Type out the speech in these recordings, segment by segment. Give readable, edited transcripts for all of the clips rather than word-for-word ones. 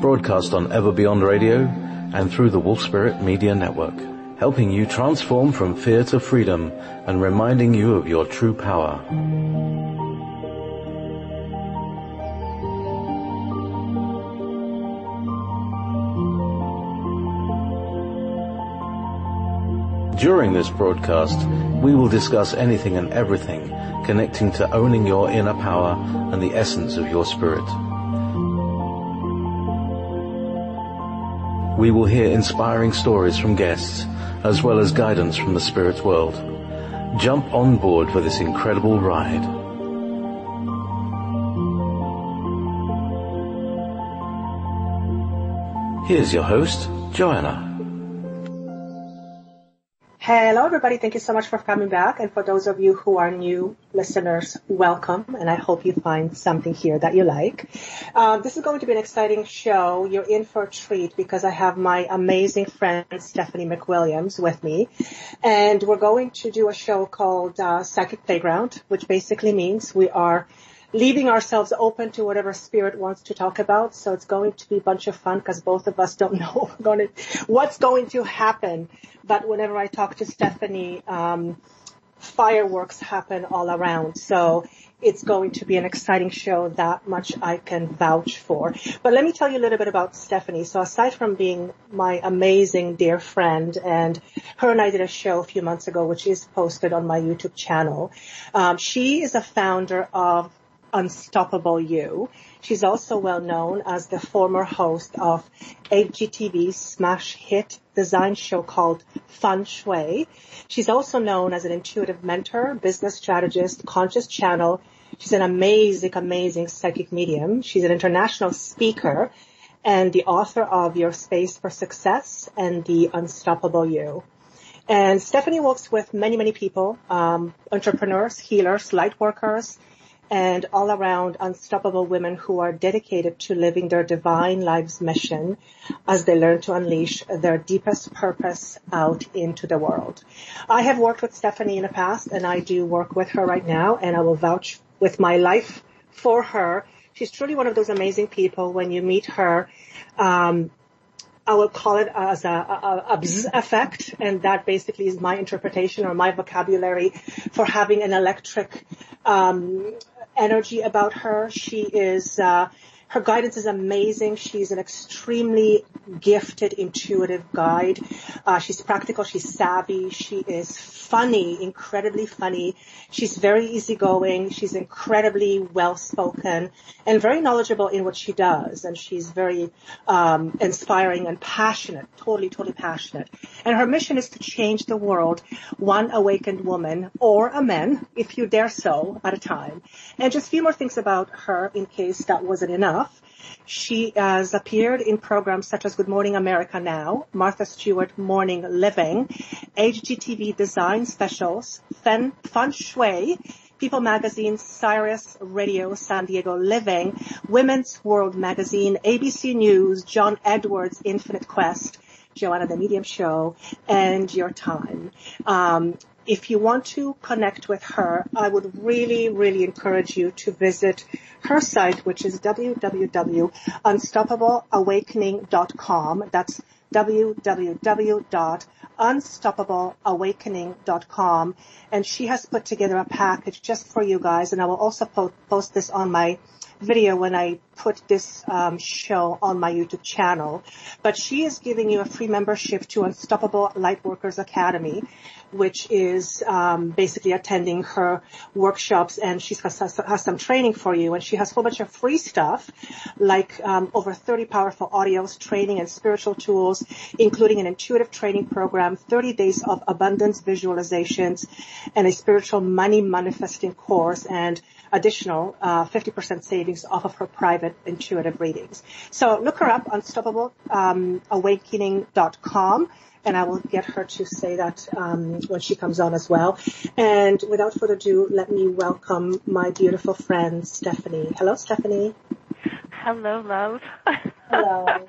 broadcast on Ever Beyond Radio and through the Wolf Spirit Media Network, helping you transform from fear to freedom and reminding you of your true power. During this broadcast, we will discuss anything and everything connecting to owning your inner power and the essence of your spirit. We will hear inspiring stories from guests, as well as guidance from the spirit world. Jump on board for this incredible ride. Here's your host, Joanna. Hello, everybody. Thank you so much for coming back. And for those of you who are new listeners, welcome. And I hope you find something here that you like. This is going to be an exciting show. You're in for a treat because I have my amazing friend, Stephanie McWilliams, with me. And we're going to do a show called Psychic Playground, which basically means we are leaving ourselves open to whatever spirit wants to talk about. So it's going to be a bunch of fun because both of us don't know what's going to happen. But whenever I talk to Stephanie, fireworks happen all around. So it's going to be an exciting show. That much I can vouch for. But let me tell you a little bit about Stephanie. So aside from being my amazing dear friend, and her and I did a show a few months ago, which is posted on my YouTube channel, she is a founder of Unstoppable You. She's also well known as the former host of HGTV's smash hit design show called Feng Shui. She's also known as an intuitive mentor, business strategist, conscious channel. She's an amazing psychic medium. She's an international speaker and the author of Your Space for Success and The Unstoppable You. And Stephanie works with many people, entrepreneurs, healers, light workers, and all around unstoppable women who are dedicated to living their divine life's mission as they learn to unleash their deepest purpose out into the world. I have worked with Stephanie in the past, and I do work with her right now, and I will vouch with my life for her. She's truly one of those amazing people. When you meet her, I will call it as a bzz effect, and that basically is my interpretation or my vocabulary for having an electric energy about her. She is, her guidance is amazing. She's an extremely gifted, intuitive guide. She's practical. She's savvy. She is funny, incredibly funny. She's very easygoing. She's incredibly well-spoken and very knowledgeable in what she does. And she's very inspiring and passionate, totally passionate. And her mission is to change the world, one awakened woman or a man, if you dare so, at a time. And just a few more things about her in case that wasn't enough. She has appeared in programs such as Good Morning America Now, Martha Stewart Morning Living, HGTV Design Specials, Feng Shui, People Magazine, Sirius Radio, San Diego Living, Women's World Magazine, ABC News, John Edwards' Infinite Quest, Joanna the Medium Show, and YourTime. If you want to connect with her, I would really encourage you to visit her site, which is www.unstoppableawakening.com. That's www.unstoppableawakening.com. And she has put together a package just for you guys. And I will also post this on my video when I put this show on my YouTube channel. But she is giving you a free membership to Unstoppable Lightworkers Academy, which is basically attending her workshops, and she has some training for you. And she has a whole bunch of free stuff, like over 30 powerful audios, training, and spiritual tools, including an intuitive training program, 30 days of abundance visualizations, and a spiritual money manifesting course, and additional 50% savings off of her private intuitive readings. So look her up, unstoppableawakening.com. And I will get her to say that when she comes on as well. And without further ado, let me welcome my beautiful friend, Stephanie. Hello, Stephanie. Hello, love. Hello.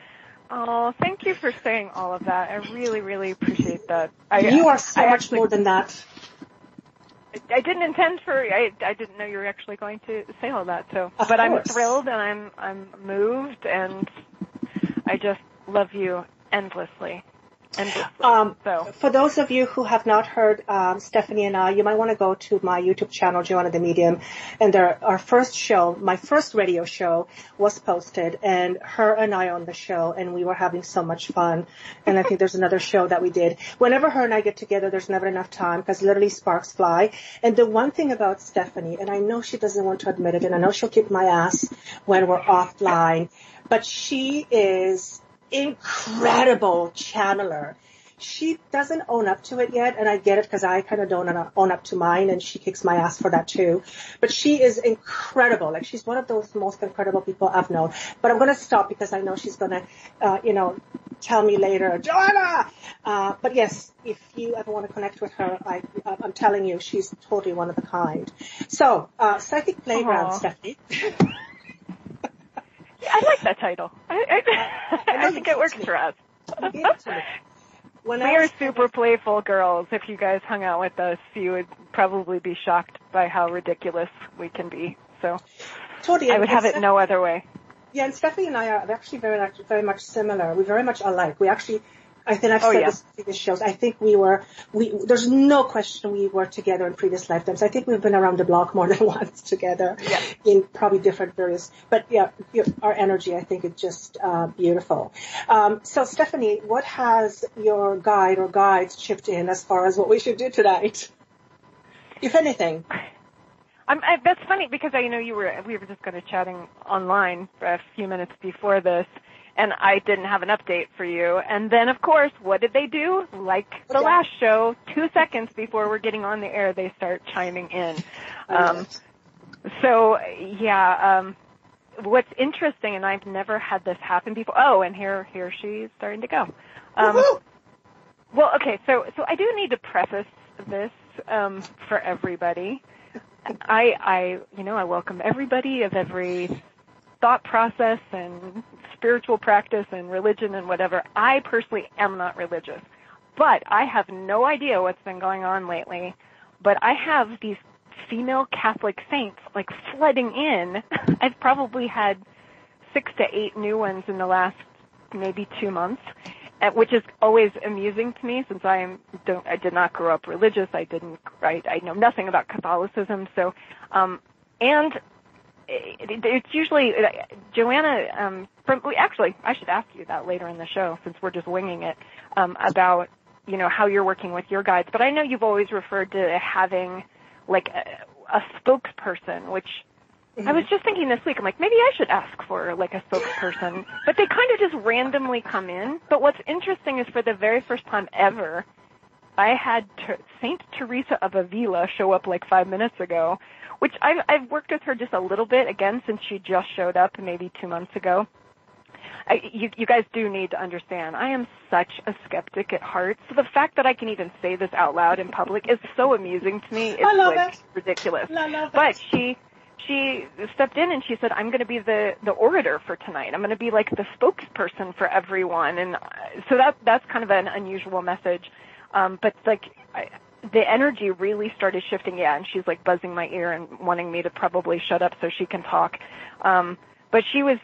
Oh, thank you for saying all of that. I really appreciate that. You are so much more than that. I didn't intend for. I didn't know you were actually going to say all that. So, but I'm thrilled and I'm moved, and I just love you endlessly. For those of you who have not heard Stephanie and I, you might want to go to my YouTube channel, Joanna the Medium, and our first show, my first radio show, was posted, and her and I on the show, and we were having so much fun. And I think there's another show that we did. Whenever her and I get together, there's never enough time because literally sparks fly. And the one thing about Stephanie, and I know she doesn't want to admit it, and I know she'll kick my ass when we're offline, but she is incredible channeler. She doesn't own up to it yet, and I get it because I kind of don't own up to mine, and she kicks my ass for that too. But she is incredible. Like, she's one of those most incredible people I've known. But I'm going to stop because I know she's going to, tell me later, Joanna! But yes, if you ever want to connect with her, I'm telling you, she's totally one of a kind. So, Psychic Playground, Stephanie. I like that title. I think it works for us. We are super playful girls. If you guys hung out with us, you would probably be shocked by how ridiculous we can be. So totally, I would have it no other way. Yeah, and Stephanie and I are actually very much similar. We're very much alike. We actually, I think I've said this in previous shows. I think there's no question we were together in previous lifetimes. I think we've been around the block more than once together in probably different various, but yeah, our energy, I think, is just beautiful. So Stephanie, what has your guide or guides chipped in as far as what we should do tonight? If anything. That's funny because I know we were just kind of chatting online for a few minutes before this, and I didn't have an update for you. And then, of course, what did they do? Like the last show, 2 seconds before we're getting on the air, they start chiming in. What's interesting, and I've never had this happen before. Oh, and here she's starting to go. Well, okay, so I do need to preface this for everybody. I welcome everybody of every thought process and spiritual practice and religion and whatever. I personally am not religious, but I have no idea what's been going on lately. But I have these female Catholic saints like flooding in. I've probably had 6 to 8 new ones in the last maybe 2 months, which is always amusing to me since I did not grow up religious. I know nothing about Catholicism. So, and it's usually Joanna. Actually, I should ask you that later in the show since we're just winging it about how you're working with your guides. But I know you've always referred to having like a spokesperson, which I was just thinking this week, I'm like, maybe I should ask for like a spokesperson, but they kind of just randomly come in. But what's interesting is for the very first time ever, I had Saint Teresa of Avila show up like 5 minutes ago, which I've worked with her just a little bit, again, since she just showed up maybe 2 months ago. You guys do need to understand, I am such a skeptic at heart. So the fact that I can even say this out loud in public is so amusing to me. It's ridiculous. But she stepped in and she said, I'm going to be the orator for tonight. I'm going to be like the spokesperson for everyone. And so that's kind of an unusual message. But like the energy really started shifting. Yeah. And she's like buzzing my ear and wanting me to probably shut up so she can talk. But she was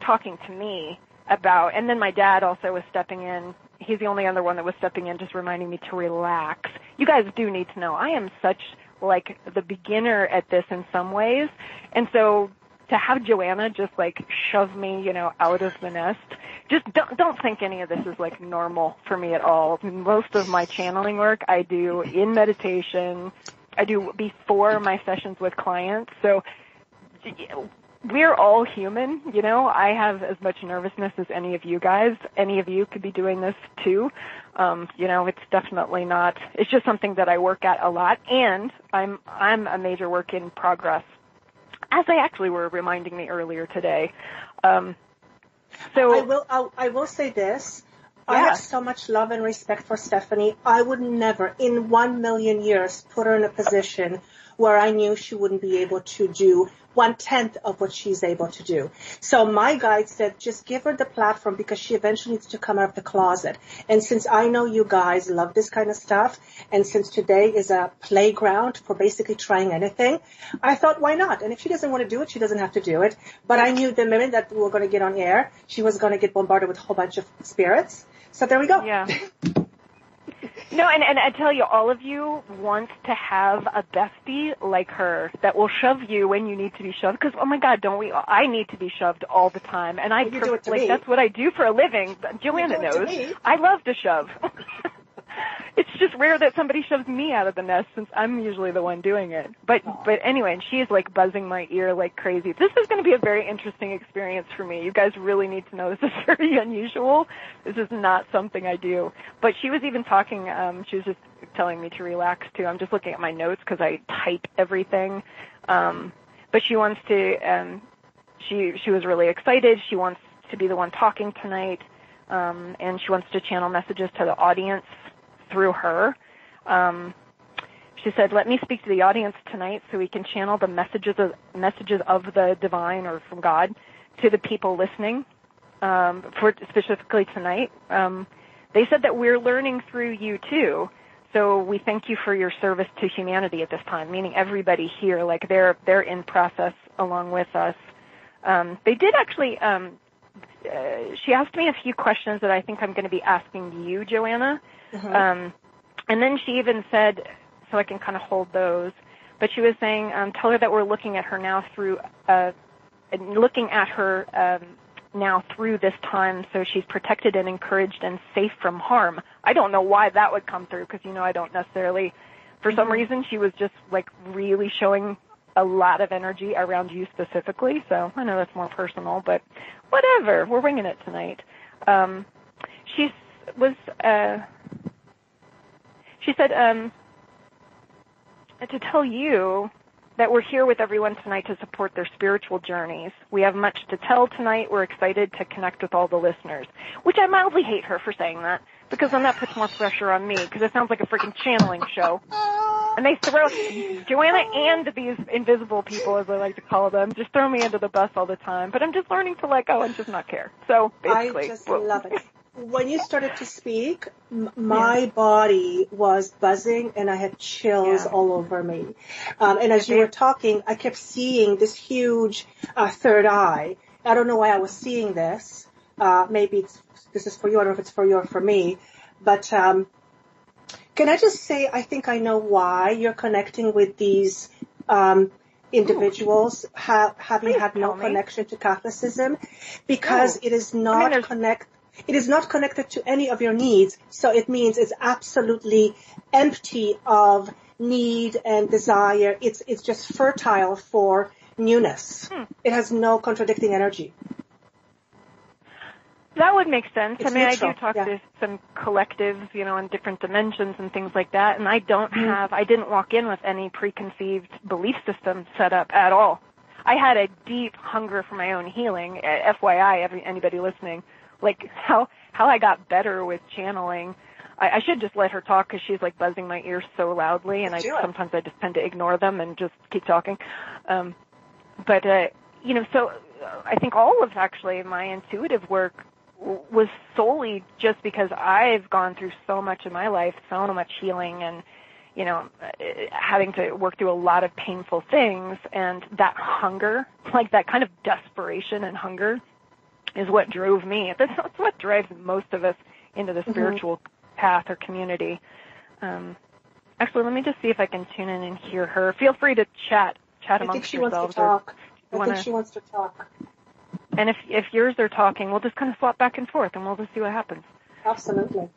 talking to me about, and then my dad also was stepping in. He's the only other one that was stepping in, just reminding me to relax. You guys do need to know I am such like the beginner at this in some ways. And so to have Joanna just like shove me, out of the nest, just don't think any of this is like normal for me at all. Most of my channeling work I do in meditation. I do before my sessions with clients. So we're all human, I have as much nervousness as any of you guys. Any of you could be doing this too. It's definitely not, it's just something that I work at a lot, and I'm a major work in progress, as they actually were reminding me earlier today. So I will say this. Yeah. I have so much love and respect for Stephanie. I would never in 1 million years put her in a position where I knew she wouldn't be able to do 1/10 of what she's able to do. So my guide said, just give her the platform because she eventually needs to come out of the closet. And since I know you guys love this kind of stuff, and since today is a playground for basically trying anything, I thought, why not? And if she doesn't want to do it, she doesn't have to do it. But I knew the minute that we were going to get on air, she was going to get bombarded with a whole bunch of spirits. So there we go. Yeah. No, and I tell you, all of you want to have a bestie like her that will shove you when you need to be shoved. Because, oh my God, don't we? I need to be shoved all the time, and that's what I do for a living. Joanna knows. I love to shove. It's just rare that somebody shoves me out of the nest since I'm usually the one doing it. But anyway, and she's like buzzing my ear like crazy. This is going to be a very interesting experience for me. You guys really need to know this is very unusual. This is not something I do. But she was even talking, she was just telling me to relax too. I'm just looking at my notes because I type everything. But she wants to, she was really excited. She wants to be the one talking tonight. And she wants to channel messages to the audience through her. She said, let me speak to the audience tonight so we can channel the messages of the divine or from God to the people listening, for specifically tonight. They said that we're learning through you too, so we thank you for your service to humanity at this time, meaning everybody here, like they're in process along with us. They did actually, she asked me a few questions that I think I'm going to be asking you, Joanna. Mm-hmm. And then she even said, so I can kind of hold those, but she was saying, tell her that we're looking at her now through, now through this time, so she's protected and encouraged and safe from harm. I don't know why that would come through, because, I don't necessarily, for some reason, she was just, like, really showing a lot of energy around you specifically, so I know that's more personal, but whatever, we're winging it tonight. She said to tell you that we're here with everyone tonight to support their spiritual journeys. We have much to tell tonight. We're excited to connect with all the listeners, which I mildly hate her for saying that, because then that puts more pressure on me, because it sounds like a freaking channeling show. And they throw Joanna and these invisible people, as I like to call them, just throw me into the bus all the time. But I'm just learning to let go and just not care. So basically, I just love it. When you started to speak, my body was buzzing and I had chills all over me. And as you were talking, I kept seeing this huge third eye. I don't know why I was seeing this. Maybe this is for you. I don't know if it's for you or for me. But can I just say, I think I know why you're connecting with these individuals having had no connection to Catholicism, because it is not It is not connected to any of your needs, so it means it's absolutely empty of need and desire. It's just fertile for newness. It has no contradicting energy. That would make sense. It's neutral. I do talk to some collectives, in different dimensions and things like that, and I didn't walk in with any preconceived belief system set up at all. I had a deep hunger for my own healing, FYI, anybody listening. Like how I got better with channeling. I should just let her talk because she's like buzzing my ears so loudly, and sometimes I just tend to ignore them and just keep talking. So I think all of actually my intuitive work was solely just because I've gone through so much in my life, so much healing, and having to work through a lot of painful things, and that hunger, like that kind of desperation and hunger, is what drove me. That's what drives most of us into the spiritual path or community. Actually, let me just see if I can tune in and hear her. Feel free to chat amongst yourselves. I think she wants to talk. And if yours are talking, we'll just kind of swap back and forth, and we'll just see what happens. Absolutely.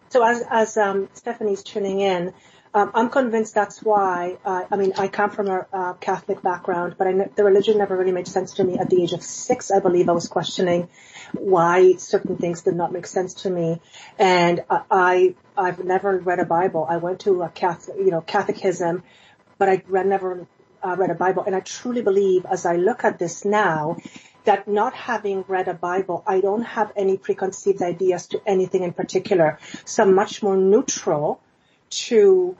So as Stephanie's tuning in, I'm convinced that's why, I come from a Catholic background, but the religion never really made sense to me. At the age of 6, I believe I was questioning why certain things did not make sense to me. And I've never read a Bible. I went to a catechism, but I never read a Bible. And I truly believe, as I look at this now, that not having read a Bible, I don't have any preconceived ideas to anything in particular. So I'm much more neutral to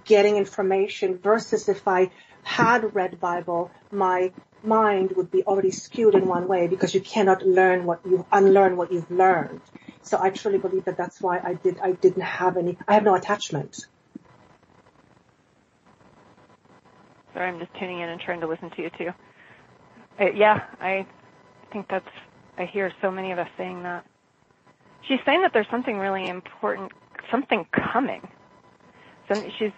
getting information versus if I had read Bible, my mind would be already skewed in one way because you cannot unlearn what you've learned. So I truly believe that that's why I have no attachment. Sorry, I'm just tuning in and trying to listen to you too. I think I hear so many of us saying that. She's saying that there's something really important, something coming. So she's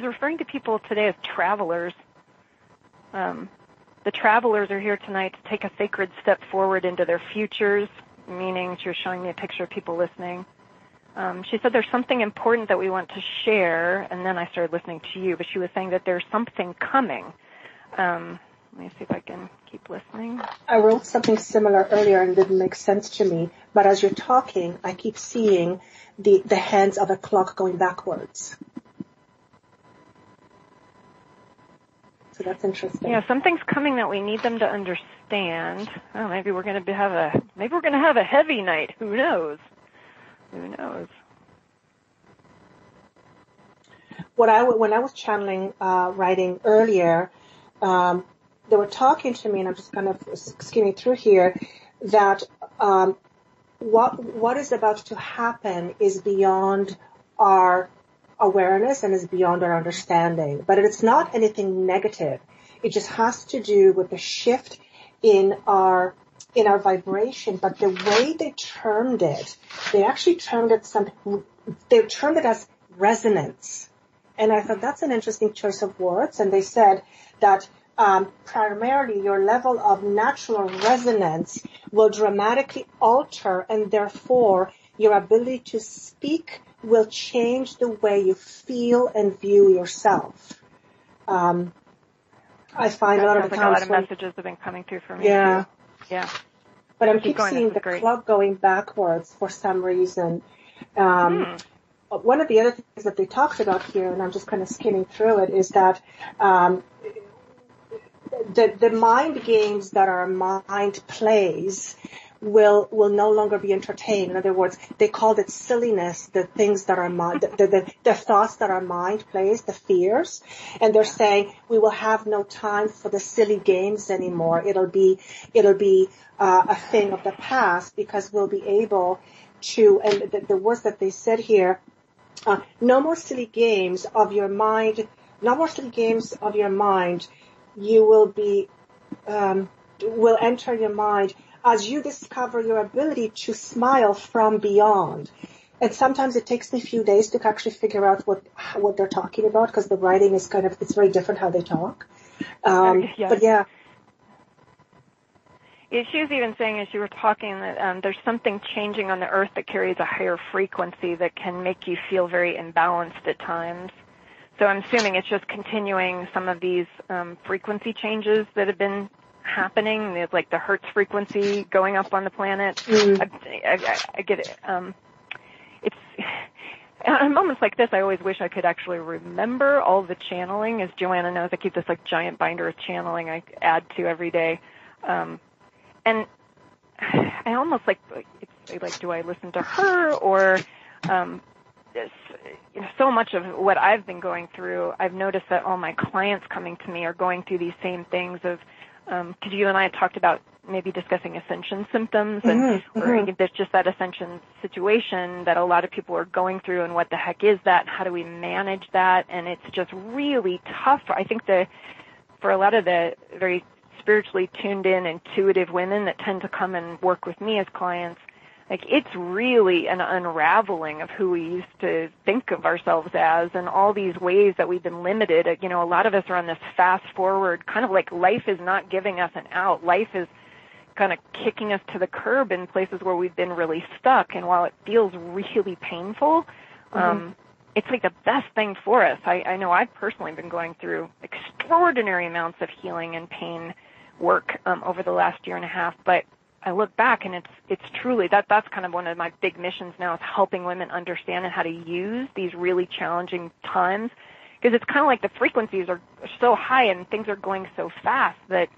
referring to people today as travelers. The travelers are here tonight to take a sacred step forward into their futures, meaning she was showing me a picture of people listening. She said there's something important that we want to share, and then I started listening to you, but she was saying that there's something coming. Let me see if I can keep listening. I wrote something similar earlier and it didn't make sense to me, but as you're talking, I keep seeing the hands of a clock going backwards. So that's interesting. Yeah, something's coming that we need them to understand. Oh, maybe we're going to have a heavy night. Who knows? Who knows? When I was channeling writing earlier, they were talking to me, and I'm just kind of skimming through here, that what is about to happen is beyond our awareness and is beyond our understanding. But it's not anything negative. It just has to do with the shift in our vibration. But the way they termed it, they actually termed it as resonance. And I thought that's an interesting choice of words. And they said that primarily your level of natural resonance will dramatically alter, and therefore your ability to speak will change the way you feel and view yourself. I find a lot of the times a lot of messages have been coming through for me. Yeah. Too. Yeah. But I'm keep seeing the clock going backwards for some reason. One of the other things that they talked about here, and I'm just kind of skimming through it, is that the mind games that our mind plays will no longer be entertained. In other words, they called it silliness, the things that our mind, the thoughts that our mind plays, the fears. And they're saying we will have no time for the silly games anymore. It'll be a thing of the past, because we'll be able to, and the words that they said here, no more silly games of your mind, no more silly games of your mind. You will be, will enter your mind as you discover your ability to smile from beyond. And sometimes it takes me a few days to actually figure out what they're talking about, because the writing is it's very different how they talk. But yeah. She was even saying as you were talking that there's something changing on the earth that carries a higher frequency that can make you feel very imbalanced at times. So I'm assuming it's just continuing some of these frequency changes that have been happening. It's like the Hertz frequency going up on the planet. I get it. It's in moments like this, I always wish I could actually remember all the channeling. As Joanna knows, I keep this like giant binder of channeling I add to every day. And I almost like do I listen to her or so much of what I've been going through, I've noticed that all my clients coming to me are going through these same things of, because you and I had talked about maybe discussing Ascension symptoms, and or there's just that Ascension situation that a lot of people are going through, and what the heck is that? How do we manage that? And it's just really tough. I think for a lot of the very spiritually tuned in, intuitive women that tend to come and work with me as clients, like it's really an unraveling of who we used to think of ourselves as, and all these ways that we've been limited. A lot of us are on this fast forward, kind of like life is not giving us an out. Life is kind of kicking us to the curb in places where we've been really stuck. And while it feels really painful, it's like the best thing for us. I know I've personally been going through extraordinary amounts of healing and pain work over the last year and a half, but I look back and it's truly that's kind of one of my big missions now, is helping women understand and how to use these really challenging times, because it's kind of like the frequencies are so high and things are going so fast that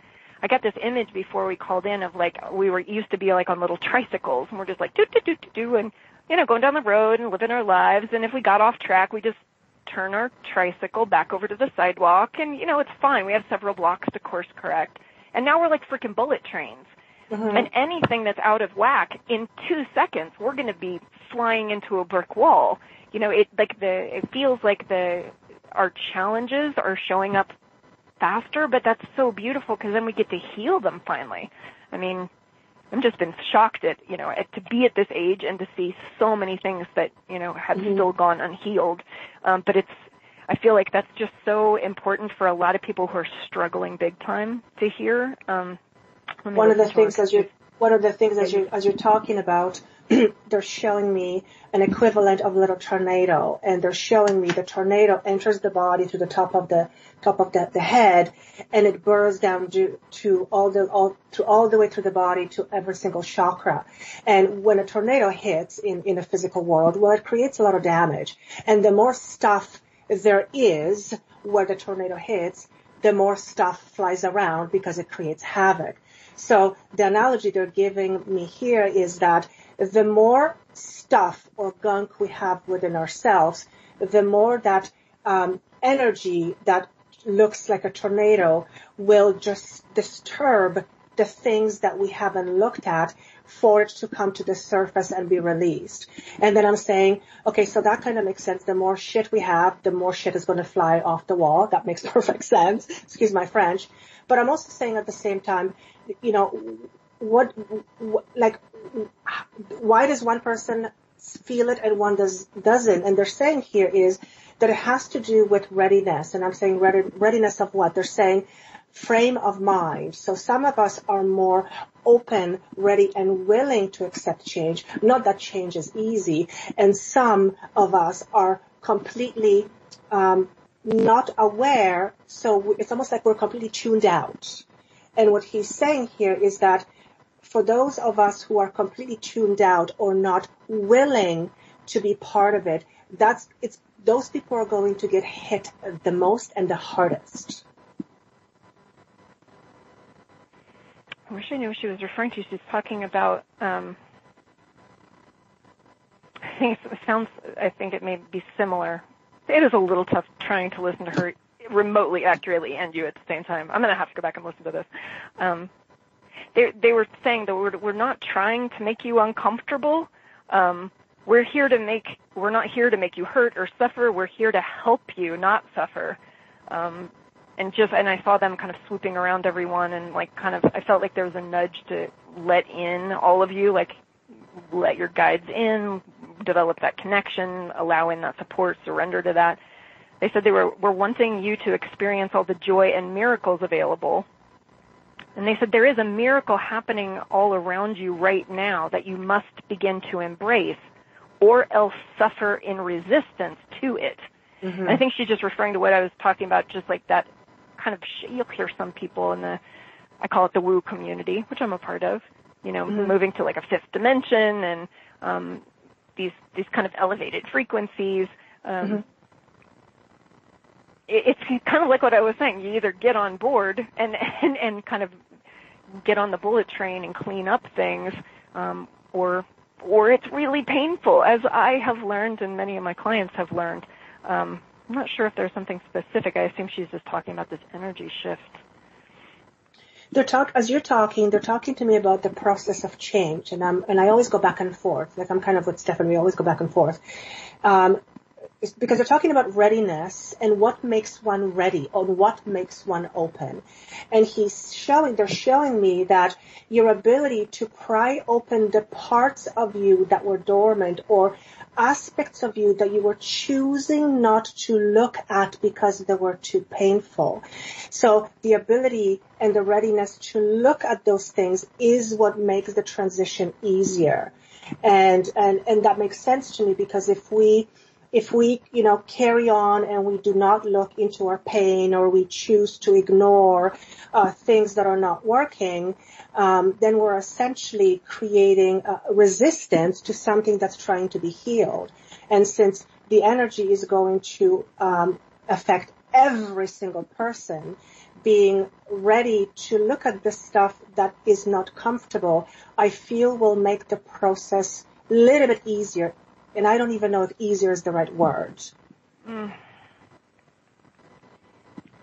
I got this image before we called in of like we used to be like on little tricycles and we're just like do do do do do, and going down the road and living our lives. And if we got off track, we just turn our tricycle back over to the sidewalk. And, it's fine. We have several blocks to course correct. And now we're like freaking bullet trains. Mm-hmm. And anything that's out of whack, in 2 seconds, we're going to be flying into a brick wall. It feels like our challenges are showing up faster, but that's so beautiful because then we get to heal them finally. I mean, I've just been shocked to be at this age and to see so many things that, have still gone unhealed. But I feel like that's just so important for a lot of people who are struggling big time to hear. One of the things as you're talking about, they're showing me an equivalent of a little tornado, and they're showing me the tornado enters the body through the top of the head, and it burrows down to all the way through the body to every single chakra. And when a tornado hits in a physical world, well, it creates a lot of damage. And the more stuff there is where the tornado hits, the more stuff flies around because it creates havoc. So the analogy they're giving me here is that the more stuff or gunk we have within ourselves, the more that energy that looks like a tornado will just disturb the things that we haven't looked at for it to come to the surface and be released. And then I'm saying, okay, so that kind of makes sense. The more shit we have, the more shit is going to fly off the wall. That makes perfect sense. Excuse my French. But I'm also saying at the same time, why does one person feel it and one doesn't? And they're saying here is that it has to do with readiness. And I'm saying readiness of what? They're saying frame of mind. So some of us are more open, ready, and willing to accept change. Not that change is easy. And some of us are completely not aware. So it's almost like we're completely tuned out. And what he's saying here is that for those of us who are completely tuned out or not willing to be part of it, those people are going to get hit the most and the hardest. I wish I knew what she was referring to. She's talking about, I think it may be similar. It is a little tough trying to listen to her remotely accurately and you at the same time. I'm going to have to go back and listen to this. They were saying that we're not trying to make you uncomfortable. We're not here to make you hurt or suffer. We're here to help you not suffer. And I saw them kind of swooping around everyone and I felt like there was a nudge to let in all of you, let your guides in, develop that connection, allow in that support, surrender to that. They said they were wanting you to experience all the joy and miracles available. And they said there is a miracle happening all around you right now that you must begin to embrace or else suffer in resistance to it. Mm-hmm. And I think she's just referring to what I was talking about, just like that kind of, you'll hear some people in I call it the woo community, which I'm a part of, mm-hmm. moving to like a fifth dimension and these kind of elevated frequencies. Mm-hmm. It's kind of like what I was saying. You either get on board and kind of get on the bullet train and clean up things, or it's really painful, as I have learned and many of my clients have learned. I'm not sure if there's something specific. I assume she's just talking about this energy shift. As you're talking, they're talking to me about the process of change, and I always go back and forth. Like I'm kind of with Stephanie, we always go back and forth. Because they're talking about readiness and what makes one ready or what makes one open. And they're showing me that your ability to pry open the parts of you that were dormant or aspects of you that you were choosing not to look at because they were too painful. So the ability and the readiness to look at those things is what makes the transition easier. And that makes sense to me, because if we carry on and we do not look into our pain, or we choose to ignore things that are not working, then we're essentially creating resistance to something that's trying to be healed. And since the energy is going to affect every single person, being ready to look at the stuff that is not comfortable, I feel will make the process a little bit easier. And I don't even know if easier is the right word.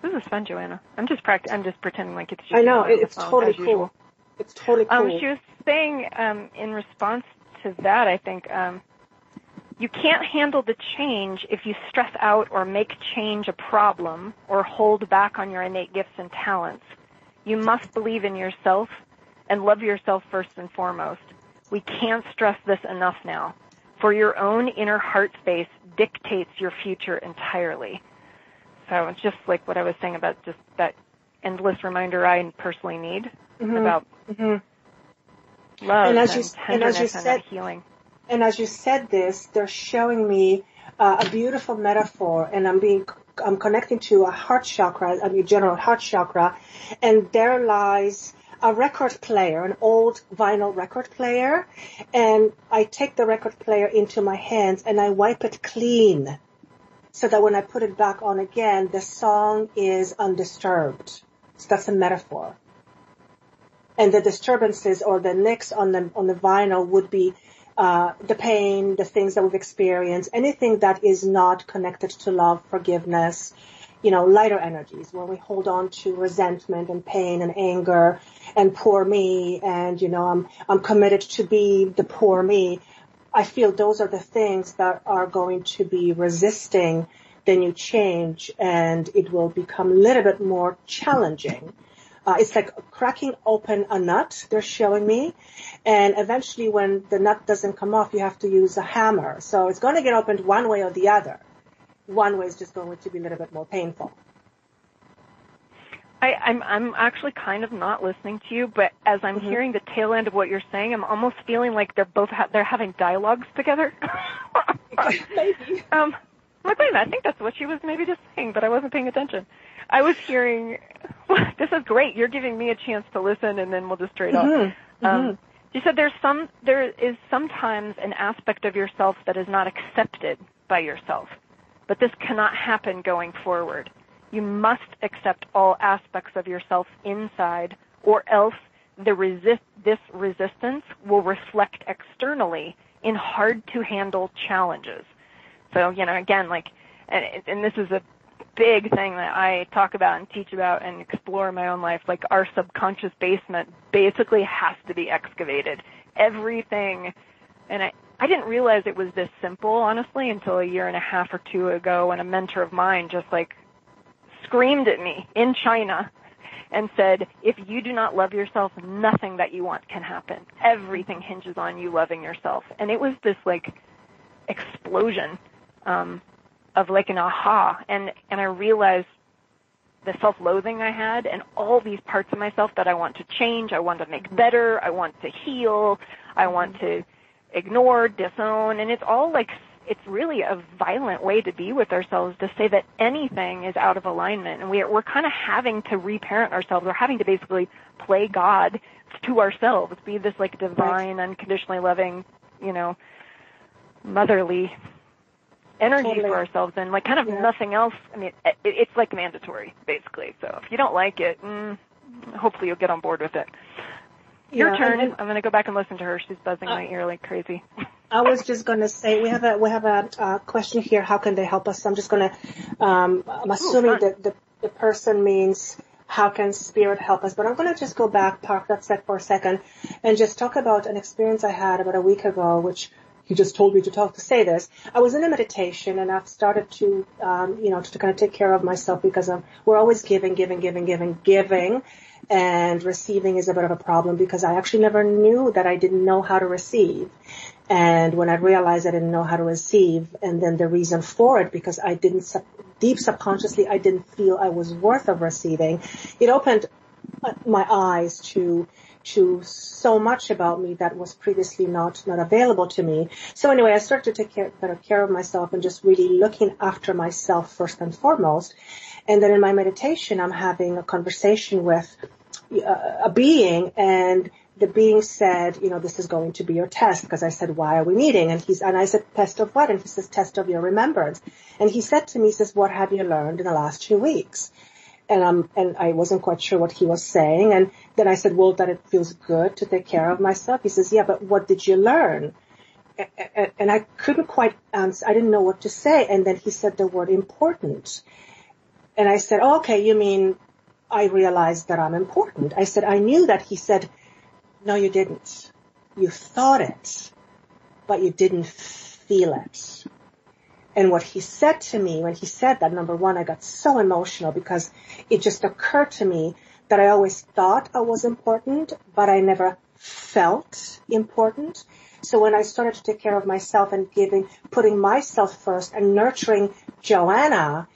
This is fun, Joanna. I'm just pretending like it's just. I know, it's totally cool. Usual. It's totally cool. She was saying, in response to that, I think, you can't handle the change if you stress out or make change a problem or hold back on your innate gifts and talents. You must believe in yourself and love yourself first and foremost. We can't stress this enough now. For your own inner heart space dictates your future entirely. So it's just like what I was saying about just that endless reminder I personally need about love and tenderness and that healing. And as you said this, they're showing me a beautiful metaphor, and I'm connecting to a heart chakra, general heart chakra, and there lies a record player, an old vinyl record player, and I take the record player into my hands and I wipe it clean so that when I put it back on again, the song is undisturbed. So that's a metaphor. And the disturbances or the nicks on the vinyl would be the pain, the things that we've experienced, anything that is not connected to love, forgiveness, lighter energies, where we hold on to resentment and pain and anger and poor me, and, I'm committed to be the poor me. I feel those are the things that are going to be resisting the new change, and it will become a little bit more challenging. It's like cracking open a nut, they're showing me, and eventually when the nut doesn't come off, you have to use a hammer. So it's going to get opened one way or the other. One way is just going to be a little bit more painful. I'm actually kind of not listening to you, but as I'm hearing the tail end of what you're saying, I'm almost feeling like they're having dialogues together. Maybe. Wait a minute, I think that's what she was maybe just saying, but I wasn't paying attention. I was hearing, this is great. You're giving me a chance to listen, and then we'll just straight up. She said there is sometimes an aspect of yourself that is not accepted by yourself, but this cannot happen going forward. You must accept all aspects of yourself inside, or else this resistance will reflect externally in hard-to-handle challenges. So, again, and this is a big thing that I talk about and teach about and explore in my own life. Like, our subconscious basement basically has to be excavated. Everything, and I didn't realize it was this simple, honestly, until a year and a half or two ago when a mentor of mine just, screamed at me in China and said, if you do not love yourself, nothing that you want can happen. Everything hinges on you loving yourself. And it was this, explosion of an aha. And I realized the self-loathing I had and all these parts of myself that I want to change, I want to make better, I want to heal, I want to ignore, disown, and it's all it's really a violent way to be with ourselves to say that anything is out of alignment, and we're kind of having to reparent ourselves. We're having to basically play God to ourselves, be this divine, unconditionally loving, motherly energy for ourselves, and nothing else. I mean, it's mandatory basically. So if you don't like it, hopefully you'll get on board with it. Your turn. I'm going to go back and listen to her. She's buzzing my ear like crazy. I was just going to say we have a question here. How can they help us? So I'm just going to. I'm assuming that the person means how can spirit help us? But I'm going to just go back, park that set for a second, and just talk about an experience I had about a week ago, which he just told me to say this. I was in a meditation, and I've started to, to kind of take care of myself because we're always giving, and receiving is a bit of a problem because I actually never knew that I didn't know how to receive. And when I realized I didn't know how to receive, and then the reason for it, because I didn't, deep subconsciously, I didn't feel I was worth of receiving, it opened my eyes to so much about me that was previously not available to me. So anyway, I started to take better care of myself and just really looking after myself first and foremost. And then in my meditation, I'm having a conversation with a being, and the being said, this is going to be your test, because I said, why are we meeting? And I said, test of what? And he says, test of your remembrance. And he said to me, he says, what have you learned in the last 2 weeks? And I wasn't quite sure what he was saying. And then I said, well, that it feels good to take care of myself. He says, yeah, but what did you learn? and I couldn't quite answer. I didn't know what to say. And then he said the word important. And I said, oh, okay, you mean I realized that I'm important. I said, I knew that. He said, no, you didn't. You thought it, but you didn't feel it. And what he said to me when he said that, number one, I got so emotional because it just occurred to me that I always thought I was important, but I never felt important. So when I started to take care of myself and putting myself first and nurturing Joanna,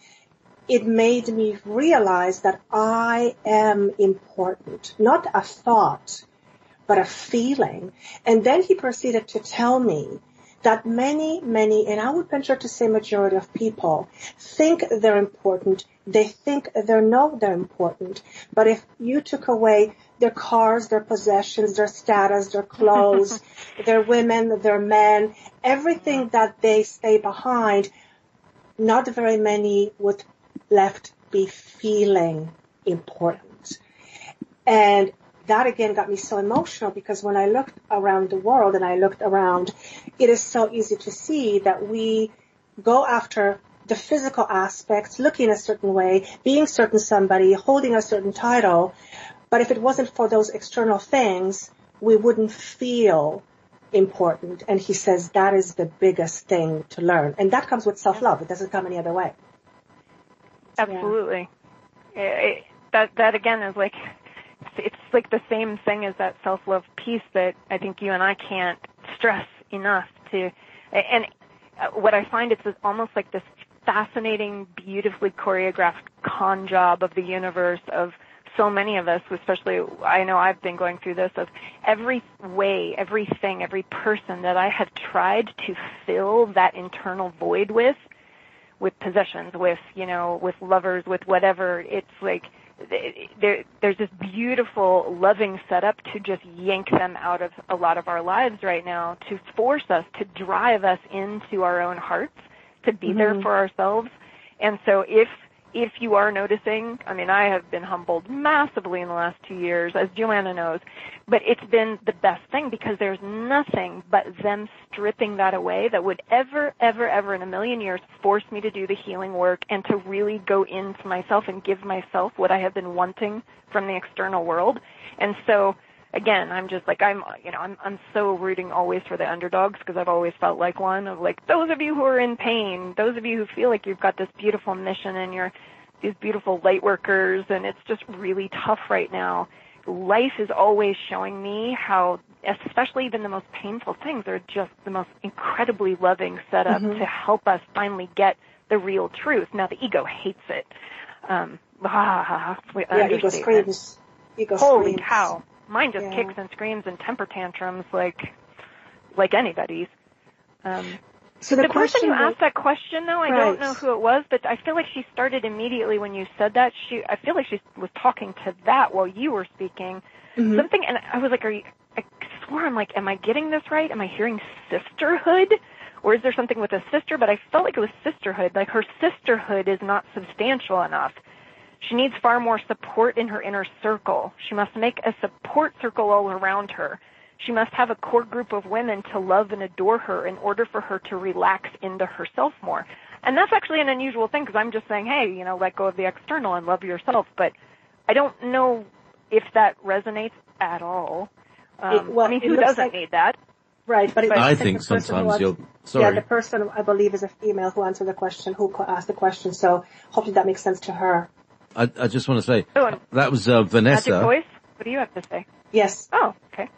it made me realize that I am important, not a thought, but a feeling. And then he proceeded to tell me that many, and I would venture to say majority of people think they're important. They think they're important. But if you took away their cars, their possessions, their status, their clothes, their women, their men, everything that they stay behind, not very many would left be feeling important. And that again got me so emotional because when I looked around the world and I looked around, it is so easy to see that we go after the physical aspects, looking a certain way, being certain somebody, holding a certain title. But if it wasn't for those external things, we wouldn't feel important. And he says that is the biggest thing to learn. And that comes with self-love. It doesn't come any other way. Absolutely. Yeah. That again is like, it's like the same thing as that self-love piece that I think you and I can't stress enough to, and what I find it's almost like this fascinating, beautifully choreographed con job of the universe of so many of us, especially I know I've been going through this, of every way, everything, every person that I have tried to fill that internal void with possessions, with lovers, with whatever. It's like there's this beautiful, loving setup to just yank them out of a lot of our lives right now, to force us, to drive us into our own hearts, to be there for ourselves. And so if you are noticing, I mean, I have been humbled massively in the last 2 years, as Joanna knows, but it's been the best thing because there's nothing but them stripping that away that would ever in a million years force me to do the healing work and to really go into myself and give myself what I have been wanting from the external world. And so, again, I'm just like, I'm so rooting always for the underdogs because I've always felt like one of like, those of you who are in pain, those of you who feel like you've got this beautiful mission and you're these beautiful light workers and it's just really tough right now. Life is always showing me how, especially even the most painful things, are just the most incredibly loving setup to help us finally get the real truth. Now, the ego hates it. Ego screams. Holy cow. Mine just kicks and screams and temper tantrums like anybody's. So the person who asked that question, though, I don't know who it was, but I feel like she started immediately when you said that. I feel like she was talking to that while you were speaking. Something, and I was like, I swore, I'm like, am I getting this right? Am I hearing sisterhood? Or is there something with a sister? But I felt like it was sisterhood. Like her sisterhood is not substantial enough. She needs far more support in her inner circle. She must make a support circle all around her. She must have a core group of women to love and adore her in order for her to relax into herself more. And that's actually an unusual thing because I'm just saying, hey, let go of the external and love yourself. But I don't know if that resonates at all. I mean, who doesn't need that? Right, but I think sometimes sorry. Yeah, the person, I believe, is a female who answered the question, who asked the question. So hopefully that makes sense to her. I just want to say, that was Vanessa. Magic voice? What do you have to say? Yes. Oh, okay.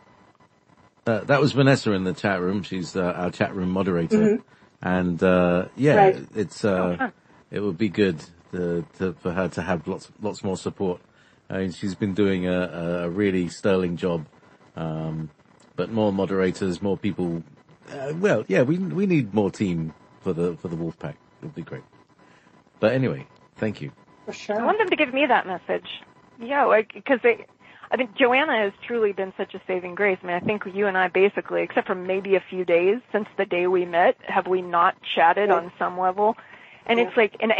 That was Vanessa in the chat room. She's our chat room moderator. And, it's, it would be good for her to have lots more support. I mean, she's been doing a really sterling job. But more moderators, more people. We need more team for the wolf pack. It'll be great. But anyway, thank you. For sure. I want them to give me that message. Yeah, because I think Joanna has truly been such a saving grace. I mean, I think you and I basically, except for maybe a few days since the day we met, have we not chatted on some level? And it's like, and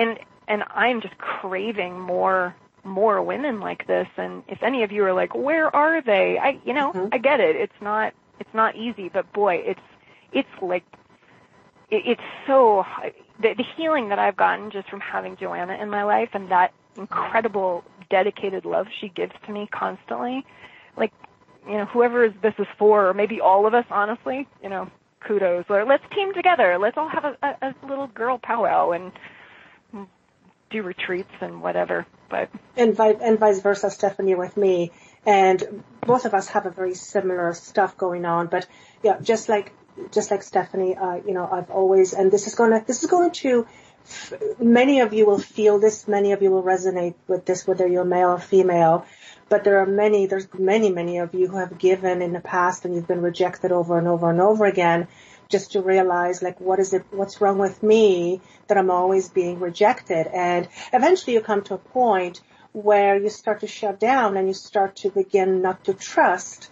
I'm just craving more women like this. And if any of you are like, where are they? I get it. It's not easy, but boy, it's like, it's so, the healing that I've gotten just from having Joanna in my life and that incredible dedicated love she gives to me constantly, like, whoever this is for, or maybe all of us, honestly, kudos. Or let's team together. Let's all have a little girl powwow and do retreats and whatever. But and vice versa, Stephanie, with me. And both of us have a very similar stuff going on. But yeah, just like Stephanie, I've always, and this is going to, many of you will feel this, many of you will resonate with this, whether you're male or female. But there's many of you who have given in the past and you've been rejected over and over and over again, just to realize, like, what's wrong with me that I'm always being rejected? And eventually you come to a point where you start to shut down and you start to begin not to trust,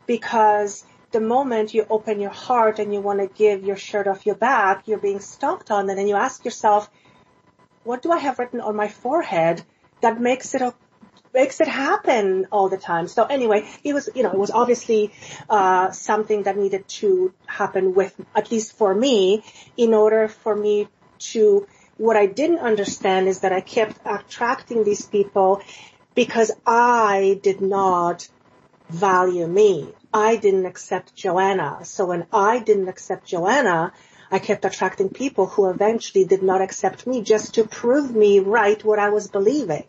because the moment you open your heart and you want to give your shirt off your back, you're being stomped on, and then you ask yourself, what do I have written on my forehead that makes it happen all the time? So anyway, it was obviously something that needed to happen with, at least for me, in order for me to, what I didn't understand is that I kept attracting these people because I did not value me. I didn't accept Joanna. So when I didn't accept Joanna, I kept attracting people who eventually did not accept me, just to prove me right what I was believing.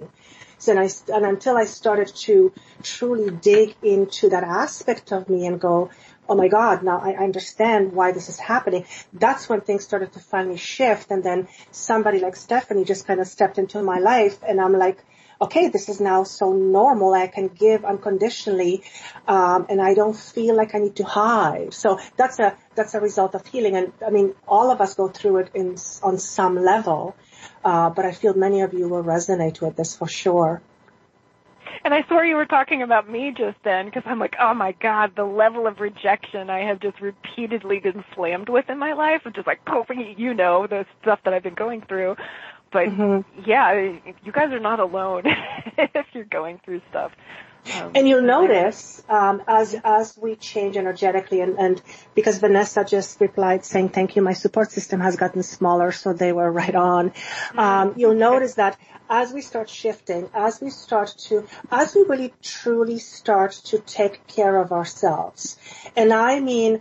So and until I started to truly dig into that aspect of me and go, oh my God, now I understand why this is happening, that's when things started to finally shift. And then somebody like Stephanie just kind of stepped into my life, and I'm like, okay, this is now so normal. I can give unconditionally, and I don't feel like I need to hide. So that's a result of healing. And I mean, all of us go through it on some level. But I feel many of you will resonate with this for sure. And I swore you were talking about me just then, because I'm like, oh my God, the level of rejection I have just repeatedly been slammed with in my life, which is like, the stuff that I've been going through. But yeah, you guys are not alone if you're going through stuff. And you'll notice as we change energetically, and because Vanessa just replied saying, thank you, my support system has gotten smaller, so they were right on. You'll notice that as we start shifting, as we really truly start to take care of ourselves, and I mean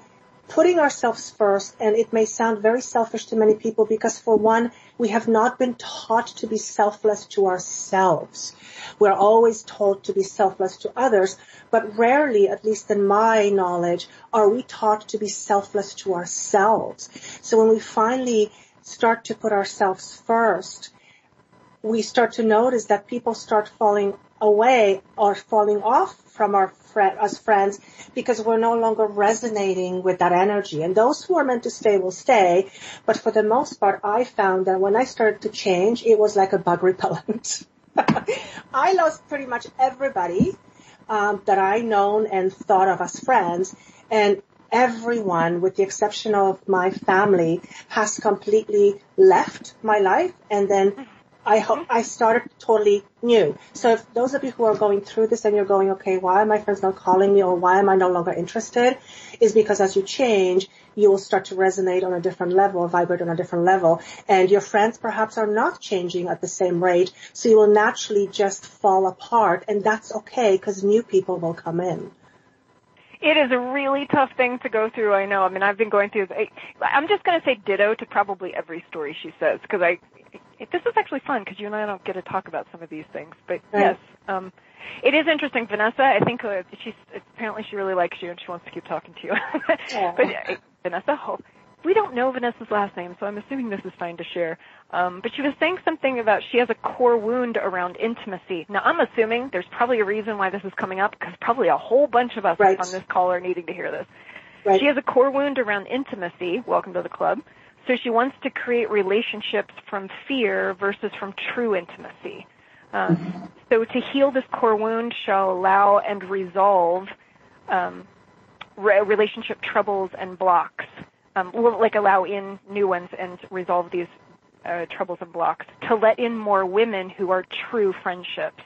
putting ourselves first, and it may sound very selfish to many people because, for one, we have not been taught to be selfless to ourselves. We're always told to be selfless to others, but rarely, at least in my knowledge, are we taught to be selfless to ourselves. So when we finally start to put ourselves first, we start to notice that people start falling away or falling off from as friends because we're no longer resonating with that energy. And those who are meant to stay will stay. But for the most part, I found that when I started to change, it was like a bug repellent. I lost pretty much everybody that I known and thought of as friends. And everyone, with the exception of my family, has completely left my life. And then I started totally new. So if those of you who are going through this and you're going, okay, why are my friends not calling me, or why am I no longer interested, is because as you change, you will start to resonate on a different level, vibrate on a different level. And your friends perhaps are not changing at the same rate. So you will naturally just fall apart. And that's okay, because new people will come in. It is a really tough thing to go through, I know. I mean, I've been going through I'm just going to say ditto to probably every story she says, because this is actually fun, because you and I don't get to talk about some of these things. But right. Yes, it is interesting. Vanessa, I think apparently she really likes you and she wants to keep talking to you. Yeah. But Vanessa, we don't know Vanessa's last name, so I'm assuming this is fine to share. But she was saying something about she has a core wound around intimacy. Now, I'm assuming there's probably a reason why this is coming up, because probably a whole bunch of us right. on this call are needing to hear this. Right. She has a core wound around intimacy. Welcome to the club. So she wants to create relationships from fear versus from true intimacy. So to heal this core wound shall allow and resolve relationship troubles and blocks. Allow in new ones and resolve these troubles and blocks, to let in more women who are true friendships.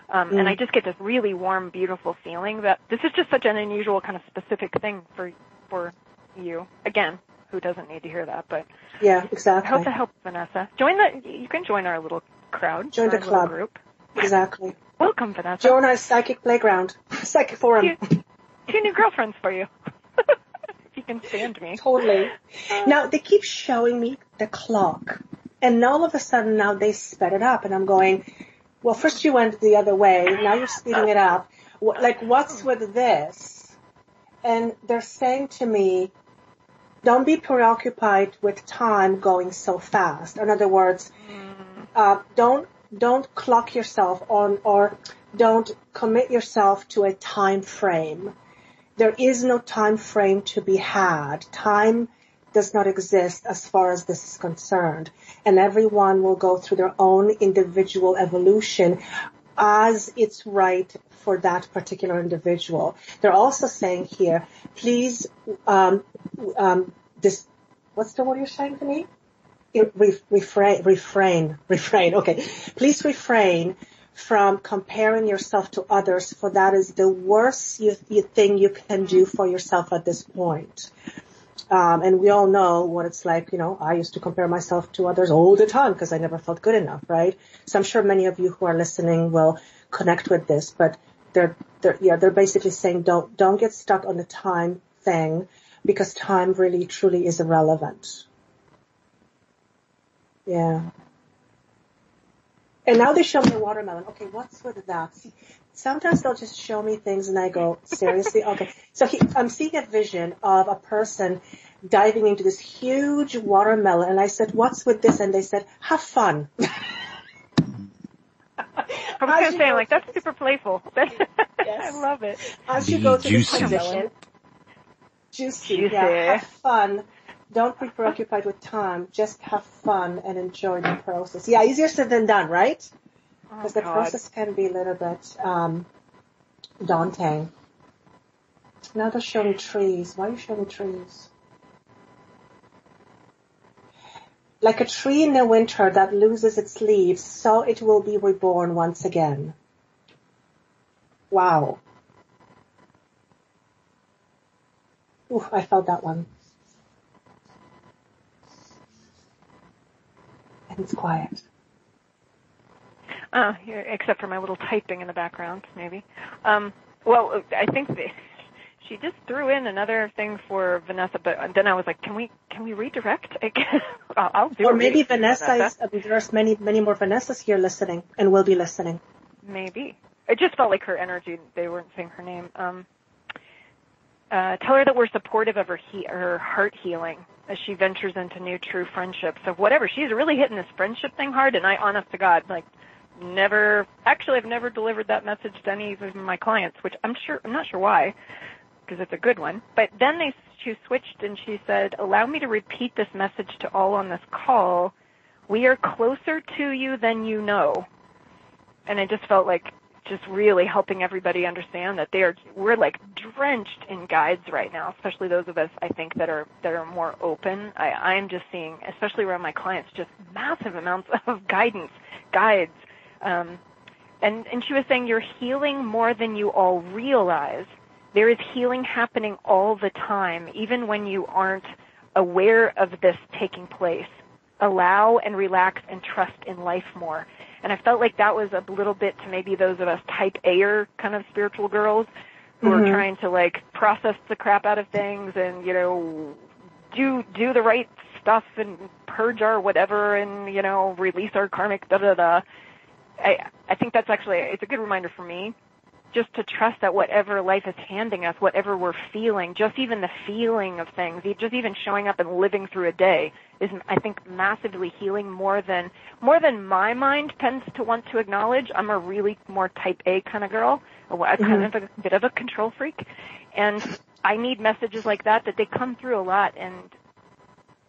And I just get this really warm, beautiful feeling that this is just such an unusual kind of specific thing for you. Again, who doesn't need to hear that? But yeah, exactly. I hope that helps, Vanessa. You can join our little crowd. Join the club. Group. Exactly. Welcome, Vanessa. Join our psychic playground, psychic forum. Two new girlfriends for you. If you can stand me. Totally. Now, they keep showing me the clock. And all of a sudden now they sped it up. And I'm going, well, first you went the other way. Now you're speeding it up. Like, what's with this? And they're saying to me, don't be preoccupied with time going so fast. In other words, don't clock yourself on, or don't commit yourself to a time frame. There is no time frame to be had. Time does not exist as far as this is concerned. And everyone will go through their own individual evolution as it's right for that particular individual. They're also saying here, please, what's the word you're saying to me? Refrain. Okay. Please refrain from comparing yourself to others, for that is the worst thing you can do for yourself at this point. And we all know what it's like. I used to compare myself to others all the time because I never felt good enough, right? So I'm sure many of you who are listening will connect with this, but they're basically saying don't get stuck on the time thing, because time really truly is irrelevant. Yeah. And now they show me a watermelon. Okay, what's with that? See, sometimes they'll just show me things and I go, seriously? Okay. So I'm seeing a vision of a person diving into this huge watermelon. And I said, what's with this? And they said, have fun. I was going to say, like, that's super playful. Yes. I love it. As you go through this position, juicy. Yeah, have fun. Don't be preoccupied with time. Just have fun and enjoy the process. Yeah, easier said than done, right? Because the process can be a little bit daunting. Now they're showing trees. Why are you showing trees? Like a tree in the winter that loses its leaves, so it will be reborn once again. Wow. Ooh, I felt that one. And it's quiet. Except for my little typing in the background, maybe. Well, I think she just threw in another thing for Vanessa, but then I was like, can we redirect? I'll do it. Or maybe Vanessa. There's many more Vanessas here listening and will be listening. Maybe. It just felt like her energy. They weren't saying her name. Tell her that we're supportive of her heart healing as she ventures into new true friendships. So whatever, she's really hitting this friendship thing hard, and I, honest to God, like, I've never delivered that message to any of my clients, which I'm not sure why, because it's a good one. But then she switched and she said, allow me to repeat this message to all on this call. We are closer to you than you know. And I just felt like just really helping everybody understand that we're like drenched in guides right now, especially those of us, I think, that are more open. I'm just seeing, especially around my clients, just massive amounts of guides. And she was saying you're healing more than you all realize. There is healing happening all the time, even when you aren't aware of this taking place. Allow and relax and trust in life more. And I felt like that was a little bit to maybe those of us type A-er kind of spiritual girls who are trying to, like, process the crap out of things and, do the right stuff and purge our whatever and, release our karmic da-da-da. I think that's actually, it's a good reminder for me just to trust that whatever life is handing us, whatever we're feeling, just even the feeling of things, just even showing up and living through a day is, I think, massively healing more than my mind tends to want to acknowledge. I'm a really more type A kind of girl, kind of a bit of a control freak, and I need messages like that they come through a lot and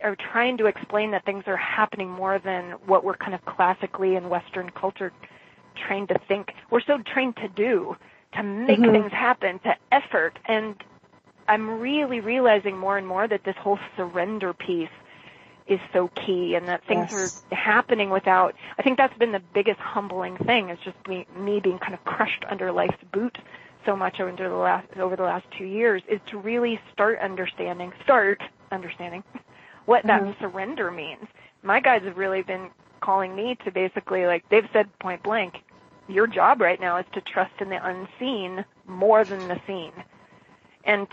are trying to explain that things are happening more than what we're kind of classically in Western culture trained to think. We're so trained to do, to make things happen, to effort. And I'm really realizing more and more that this whole surrender piece is so key, and that things are happening without, I think that's been the biggest humbling thing, is just me being kind of crushed under life's boot so much over the last 2 years is to really start understanding what that surrender means. My guides have really been calling me to basically, like, they've said point blank, your job right now is to trust in the unseen more than the seen. And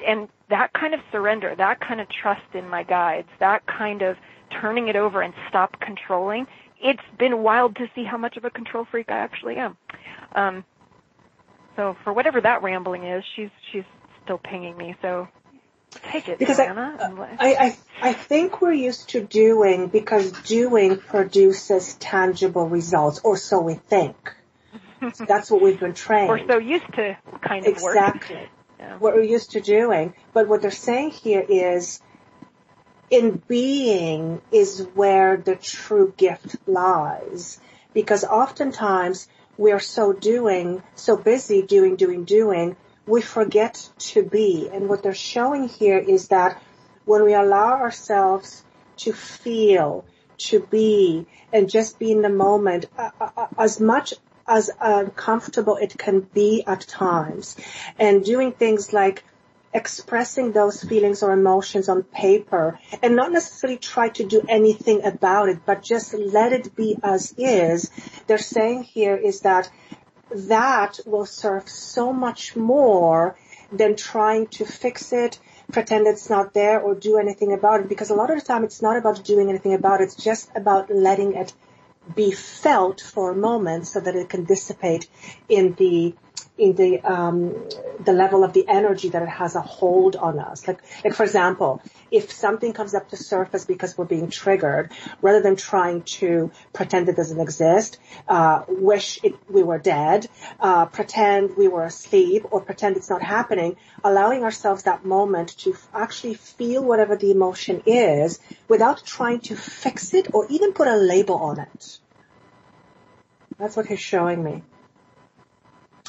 that kind of surrender, that kind of trust in my guides, that kind of turning it over and stop controlling, it's been wild to see how much of a control freak I actually am. So for whatever that rambling is, she's still pinging me. So take it, because Joanna. I think we're used to doing because doing produces tangible results, or so we think. So that's what we've been trained. We're so used to kind of exactly. work. Yeah. What we're used to doing. But what they're saying here is, in being is where the true gift lies. Because oftentimes we're so busy doing, we forget to be. And what they're showing here is that when we allow ourselves to feel, to be, and just be in the moment, as much as uncomfortable it can be at times, and doing things like expressing those feelings or emotions on paper, and not necessarily try to do anything about it, but just let it be as is, they're saying here is that will serve so much more than trying to fix it, pretend it's not there, or do anything about it. Because a lot of the time it's not about doing anything about it, it's just about letting it be felt for a moment so that it can dissipate in the level of the energy that it has a hold on us. Like for example, if something comes up to surface because we're being triggered, rather than trying to pretend it doesn't exist, wish we were dead, pretend we were asleep, or pretend it's not happening, allowing ourselves that moment to actually feel whatever the emotion is without trying to fix it or even put a label on it. That's what he's showing me.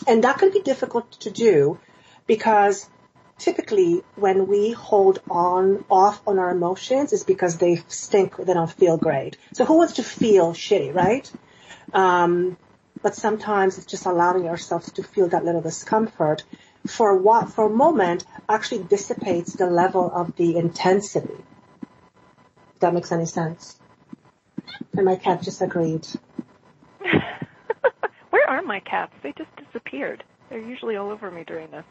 And that can be difficult to do because typically when we hold off on our emotions is because they stink, they don't feel great. So who wants to feel shitty, right? But sometimes it's just allowing ourselves to feel that little discomfort for a moment actually dissipates the level of the intensity. If that makes any sense. And my cat just agreed. Where are my cats? They just disappeared. They're usually all over me during this.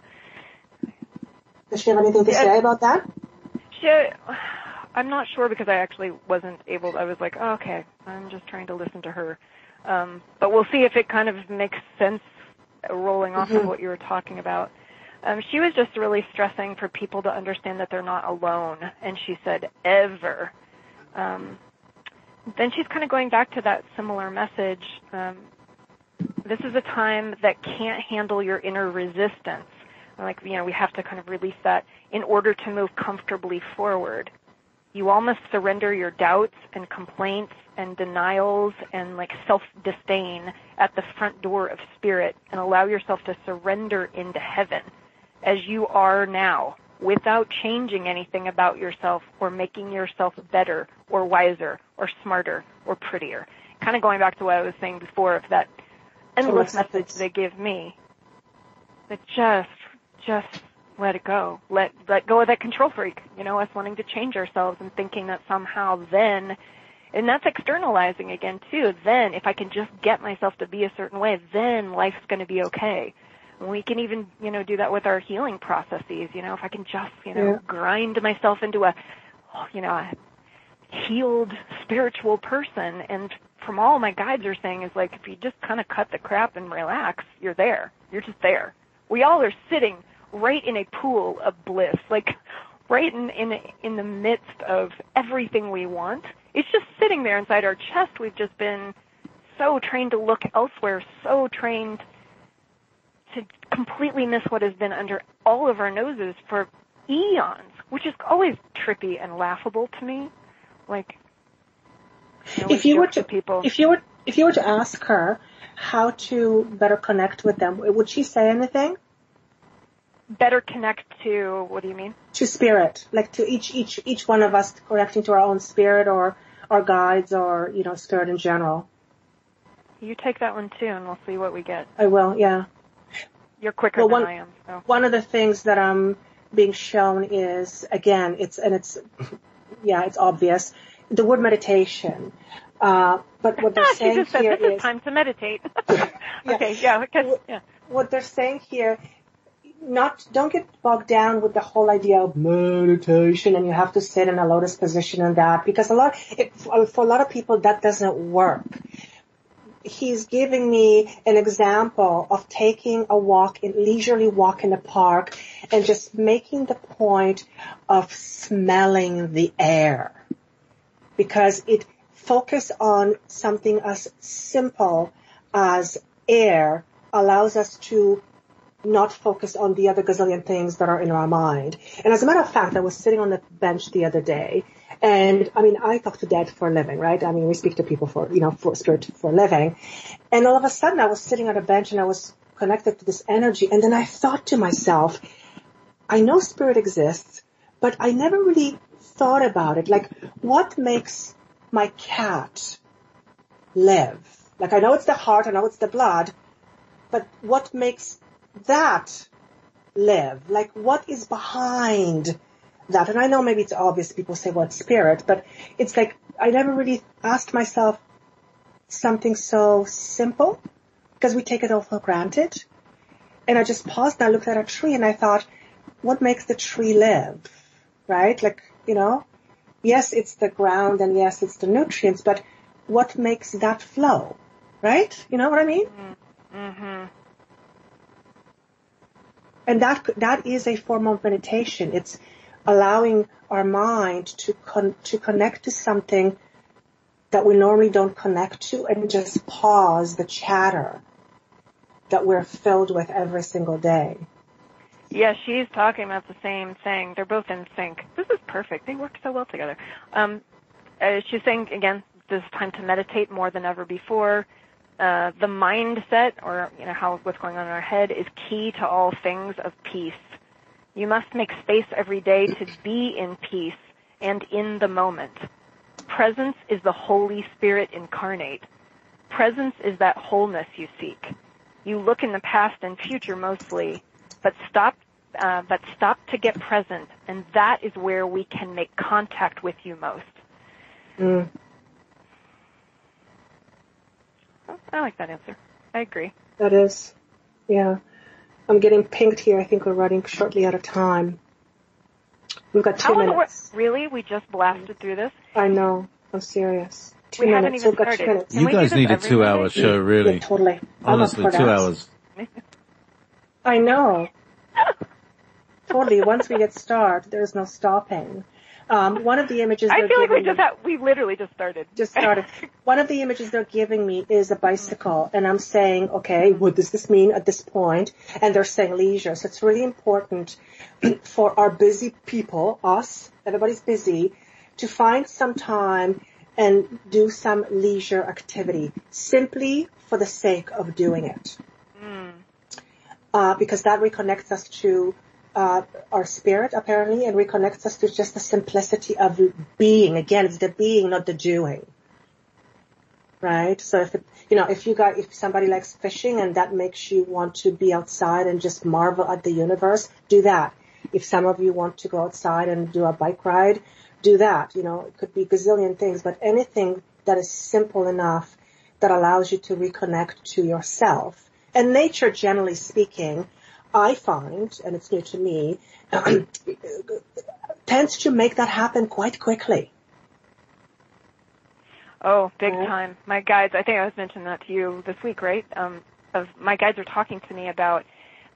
Does she have anything to say about that? I'm not sure because I actually wasn't able to. I was like, oh, okay, I'm just trying to listen to her. But we'll see if it kind of makes sense rolling off of what you were talking about. She was just really stressing for people to understand that they're not alone. And she said, ever. Then she's kind of going back to that similar message. This is a time that can't handle your inner resistance. Like, we have to kind of release that in order to move comfortably forward. You all must surrender your doubts and complaints and denials and like self-disdain at the front door of spirit and allow yourself to surrender into heaven as you are now without changing anything about yourself or making yourself better or wiser or smarter or prettier. Kind of going back to what I was saying before of that endless message they give me, that just let it go. Let go of that control freak, us wanting to change ourselves and thinking that somehow then, and that's externalizing again too, then if I can just get myself to be a certain way, then life's going to be okay. And we can even, do that with our healing processes, if I can just, grind myself into a healed spiritual person. And from all my guides are saying is like, if you just kind of cut the crap and relax, you're there. You're just there. We all are sitting right in a pool of bliss, like right in the midst of everything we want. It's just sitting there inside our chest. We've just been so trained to look elsewhere, so trained to completely miss what has been under all of our noses for eons, which is always trippy and laughable to me. Like, if you were to ask her how to better connect with them, would she say anything? Better connect to, what do you mean? To spirit, like to each one of us connecting to our own spirit or our guides or, spirit in general. You take that one too and we'll see what we get. I will, yeah. You're quicker than I am. So. One of the things that I'm being shown is, again, it's obvious, the word meditation. But what they're saying just said, here this is time to meditate. Okay, yeah. What they're saying here, don't get bogged down with the whole idea of meditation and you have to sit in a lotus position and that, because for a lot of people that doesn't work. He's giving me an example of taking a leisurely walk in the park and just making the point of smelling the air, because it focus on something as simple as air allows us to not focus on the other gazillion things that are in our mind. And as a matter of fact, I was sitting on the bench the other day, and I talk to dead for a living, right? We speak to people for spirit for a living. And all of a sudden I was sitting on a bench and I was connected to this energy. And then I thought to myself, I know spirit exists, but I never really thought about it. Like, what makes my cat live? Like, I know it's the heart, I know it's the blood, but what makes that live? Like, what is behind that? And I know maybe it's obvious, people say, well, it's spirit, but it's like, I never really asked myself something so simple, because we take it all for granted. And I just paused and I looked at a tree and I thought, what makes the tree live? Right? Like, yes, it's the ground and yes, it's the nutrients, but what makes that flow? Right? You know what I mean? Mm-hmm. And that is a form of meditation. It's allowing our mind to connect to something that we normally don't connect to, and just pause the chatter that we're filled with every single day. Yeah, she's talking about the same thing. They're both in sync. This is perfect. They work so well together. She's saying, again, this is time to meditate more than ever before. The mindset, or what's going on in our head, is key to all things of peace. You must make space every day to be in peace and in the moment. Presence is the Holy Spirit incarnate. Presence is that wholeness you seek. You look in the past and future mostly, but stop to get present, and that is where we can make contact with you most. Mm. I like that answer. I agree. That is, yeah. I'm getting pinged here. I think we're running shortly out of time. We've got 2 minutes. Really? We just blasted through this? I know. I'm serious. 2 we minutes. Haven't even We've got 2 minutes. You guys need a 2-hour show, really. Yeah, totally. Honestly, 2 hours. I know. Totally. Once we get started, there's no stopping. One of the images I feel like we literally just started. One of the images they're giving me is a bicycle, and I'm saying, okay, what does this mean at this point? And they're saying leisure. So it's really important for our busy people, us, everybody's busy, to find some time and do some leisure activity, simply for the sake of doing it. Because that reconnects us to our spirit, apparently, and reconnects us to just the simplicity of being. Again, it's the being, not the doing. Right? So if somebody likes fishing and that makes you want to be outside and just marvel at the universe, do that. If some of you want to go outside and do a bike ride, do that. It could be a gazillion things, but anything that is simple enough that allows you to reconnect to yourself. And nature, generally speaking, I find, and it's new to me, tends to make that happen quite quickly. Oh, big time. My guides, I think I was mentioning that to you this week, right? My guides are talking to me about,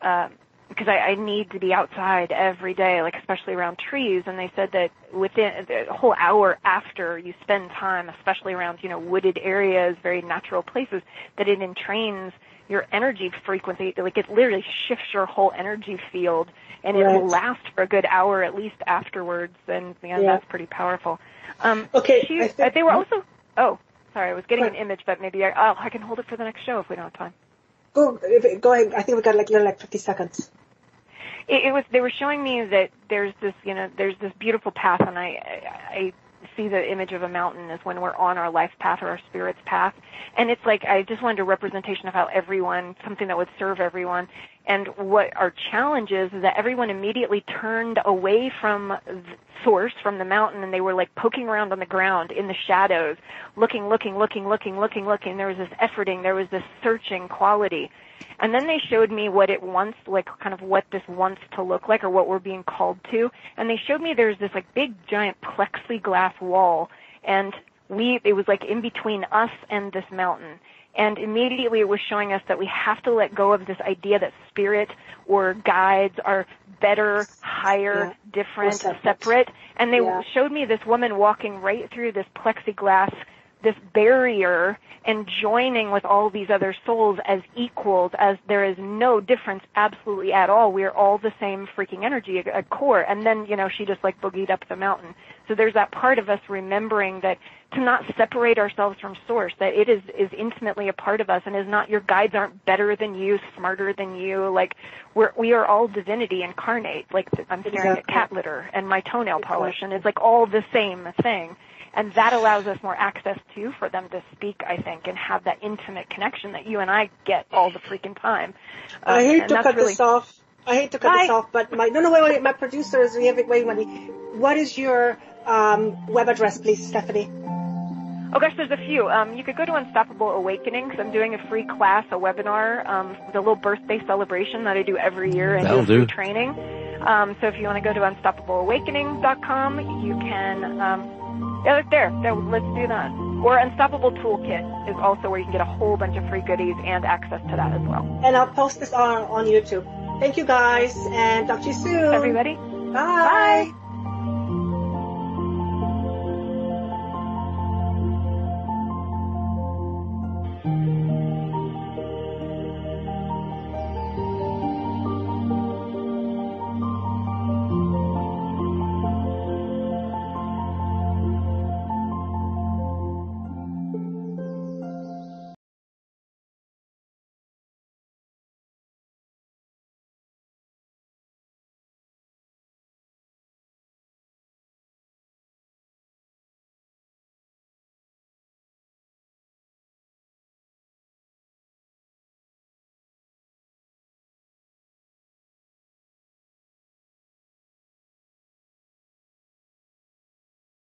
because I need to be outside every day, like especially around trees, and they said that within a whole hour after you spend time, especially around, wooded areas, very natural places, that it entrains your energy frequency, like it literally shifts your whole energy field, and it will last for a good hour at least afterwards, and that's pretty powerful. Okay. They were also, sorry, I was getting an image, but maybe I can hold it for the next show if we don't have time. Go ahead. I think we got like 50 seconds. They were showing me that there's this beautiful path, and I see the image of a mountain is when we're on our life path or our spirit's path. And it's like, I just wanted a representation of how everyone, something that would serve everyone. And what our challenge is that everyone immediately turned away from the source, from the mountain, and they were like poking around on the ground in the shadows, looking. There was this efforting, there was this searching quality. And then they showed me what it wants, like kind of what this wants to look like or what we're being called to. And they showed me there's this like big giant plexiglass wall, and it was like in between us and this mountain. And immediately it was showing us that we have to let go of this idea that spirit or guides are better, higher, different, separate. And they showed me this woman walking right through this plexiglass, this barrier, and joining with all these other souls as equals, as there is no difference absolutely at all. We're all the same freaking energy, a core. And then, she just like boogied up the mountain. So there's that part of us remembering that to not separate ourselves from source, that it is intimately a part of us and is not, your guides aren't better than you, smarter than you. Like we are all divinity incarnate. Like I'm staring at cat litter and my toenail polish, and it's like all the same thing. And that allows us more access to, for them to speak, I think, and have that intimate connection that you and I get all the freaking time. I hate to cut this off. But wait. My producer is wait. What is your web address, please, Stephanie? Oh gosh, there's a few. You could go to Unstoppable Awakening, because I'm doing a free class, a webinar, the little birthday celebration that I do every year, and do free training. So if you want to go to unstoppableawakening.com, you can. There. Let's do that. Or Unstoppable Toolkit is also where you can get a whole bunch of free goodies and access to that as well. And I'll post this on YouTube. Thank you guys, and talk to you soon. Everybody. Bye.